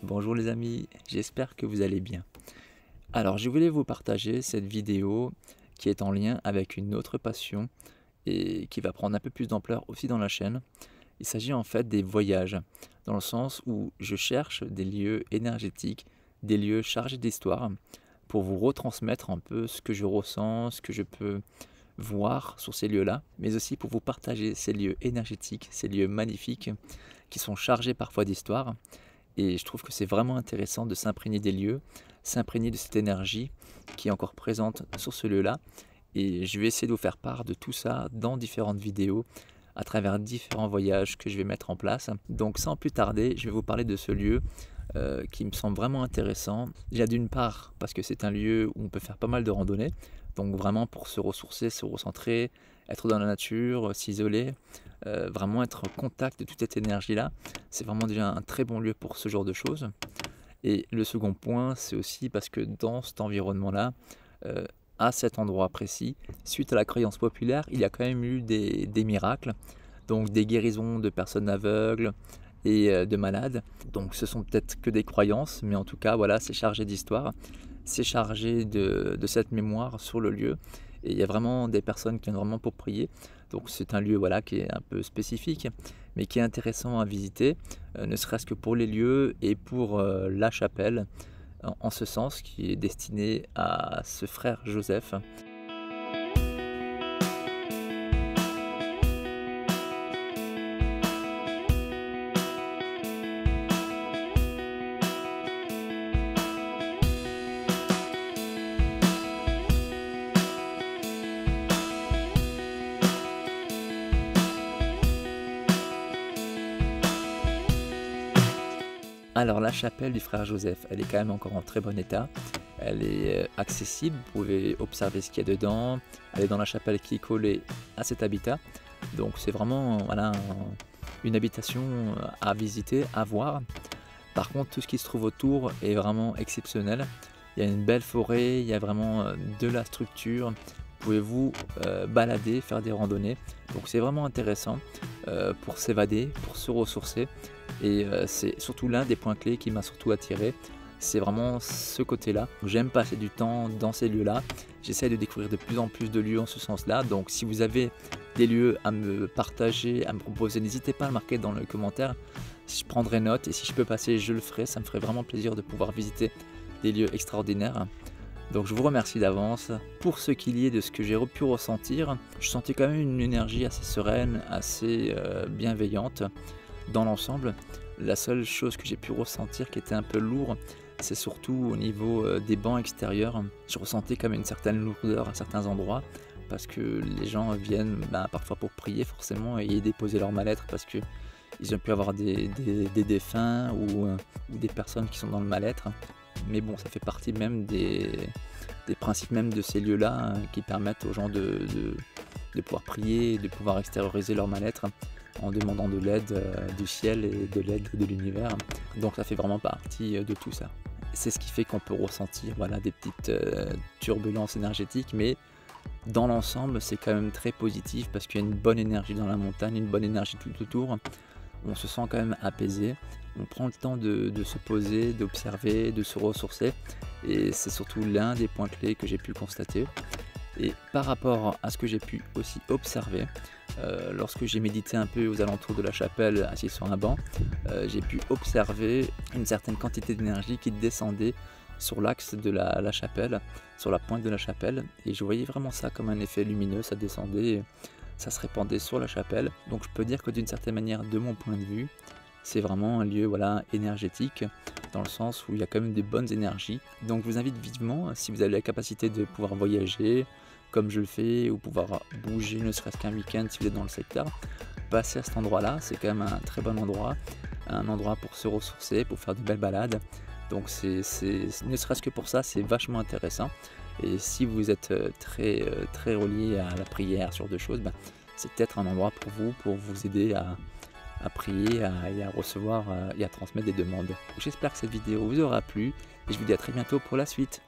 Bonjour les amis, j'espère que vous allez bien. Alors je voulais vous partager cette vidéo qui est en lien avec une autre passion et qui va prendre un peu plus d'ampleur aussi dans la chaîne. Il s'agit en fait des voyages, dans le sens où je cherche des lieux énergétiques, des lieux chargés d'histoire, pour vous retransmettre un peu ce que je ressens, ce que je peux voir sur ces lieux-là, mais aussi pour vous partager ces lieux énergétiques, ces lieux magnifiques qui sont chargés parfois d'histoire. Et je trouve que c'est vraiment intéressant de s'imprégner des lieux, s'imprégner de cette énergie qui est encore présente sur ce lieu-là. Et je vais essayer de vous faire part de tout ça dans différentes vidéos, à travers différents voyages que je vais mettre en place. Donc sans plus tarder, je vais vous parler de ce lieu qui me semble vraiment intéressant. Déjà d'une part, parce que c'est un lieu où on peut faire pas mal de randonnées, donc vraiment pour se ressourcer, se recentrer, être dans la nature, s'isoler, vraiment être en contact de toute cette énergie-là. C'est vraiment déjà un très bon lieu pour ce genre de choses. Et le second point, c'est aussi parce que dans cet environnement-là, euh, à cet endroit précis, suite à la croyance populaire, il y a quand même eu des miracles, donc des guérisons de personnes aveugles et de malades. Donc ce sont peut-être que des croyances, mais en tout cas, voilà, c'est chargé d'histoire, c'est chargé de cette mémoire sur le lieu. Et il y a vraiment des personnes qui viennent vraiment pour prier. Donc c'est un lieu voilà, qui est un peu spécifique, mais qui est intéressant à visiter, ne serait-ce que pour les lieux et pour la chapelle, en ce sens, qui est destinée à ce frère Joseph. Alors la chapelle du frère Joseph, elle est quand même encore en très bon état. Elle est accessible, vous pouvez observer ce qu'il y a dedans. Elle est dans la chapelle qui est collée à cet habitat. Donc c'est vraiment voilà, une habitation à visiter, à voir. Par contre, tout ce qui se trouve autour est vraiment exceptionnel. Il y a une belle forêt, il y a vraiment de la structure. Pouvez-vous balader, faire des randonnées. Donc c'est vraiment intéressant pour s'évader, pour se ressourcer. Et c'est surtout l'un des points clés qui m'a surtout attiré. C'est vraiment ce côté-là. J'aime passer du temps dans ces lieux-là. J'essaie de découvrir de plus en plus de lieux en ce sens-là. Donc si vous avez des lieux à me partager, à me proposer, n'hésitez pas à le marquer dans le commentaire. Je prendrai note et si je peux passer, je le ferai. Ça me ferait vraiment plaisir de pouvoir visiter des lieux extraordinaires. Donc je vous remercie d'avance pour ce qu'il y est de ce que j'ai pu ressentir. Je sentais quand même une énergie assez sereine, assez bienveillante dans l'ensemble. La seule chose que j'ai pu ressentir qui était un peu lourd, c'est surtout au niveau des bancs extérieurs. Je ressentais comme une certaine lourdeur à certains endroits parce que les gens viennent parfois pour prier forcément et y déposer leur mal-être parce que ils ont pu avoir des défunts ou des personnes qui sont dans le mal-être. Mais bon, ça fait partie même des principes même de ces lieux-là qui permettent aux gens de pouvoir prier, de pouvoir extérioriser leur mal-être en demandant de l'aide du ciel et de l'aide de l'univers. Donc ça fait vraiment partie de tout ça. C'est ce qui fait qu'on peut ressentir voilà, des petites turbulences énergétiques, mais dans l'ensemble, c'est quand même très positif parce qu'il y a une bonne énergie dans la montagne, une bonne énergie tout autour. On se sent quand même apaisé, on prend le temps de se poser, d'observer, de se ressourcer et c'est surtout l'un des points clés que j'ai pu constater. Et par rapport à ce que j'ai pu aussi observer, lorsque j'ai médité un peu aux alentours de la chapelle assis sur un banc, j'ai pu observer une certaine quantité d'énergie qui descendait sur l'axe de la chapelle, sur la pointe de la chapelle et je voyais vraiment ça comme un effet lumineux, ça descendait. Ça se répandait sur la chapelle. Donc je peux dire que d'une certaine manière, de mon point de vue, c'est vraiment un lieu voilà, énergétique, dans le sens où il y a quand même des bonnes énergies. Donc je vous invite vivement, si vous avez la capacité de pouvoir voyager, comme je le fais, ou pouvoir bouger ne serait-ce qu'un week-end si vous êtes dans le secteur, passer à cet endroit-là, c'est quand même un très bon endroit, un endroit pour se ressourcer, pour faire de belles balades. Donc ne serait-ce que pour ça, c'est vachement intéressant. Et si vous êtes très relié à la prière, sur deux choses, c'est peut-être un endroit pour vous aider à prier et à recevoir et à transmettre des demandes. J'espère que cette vidéo vous aura plu et je vous dis à très bientôt pour la suite.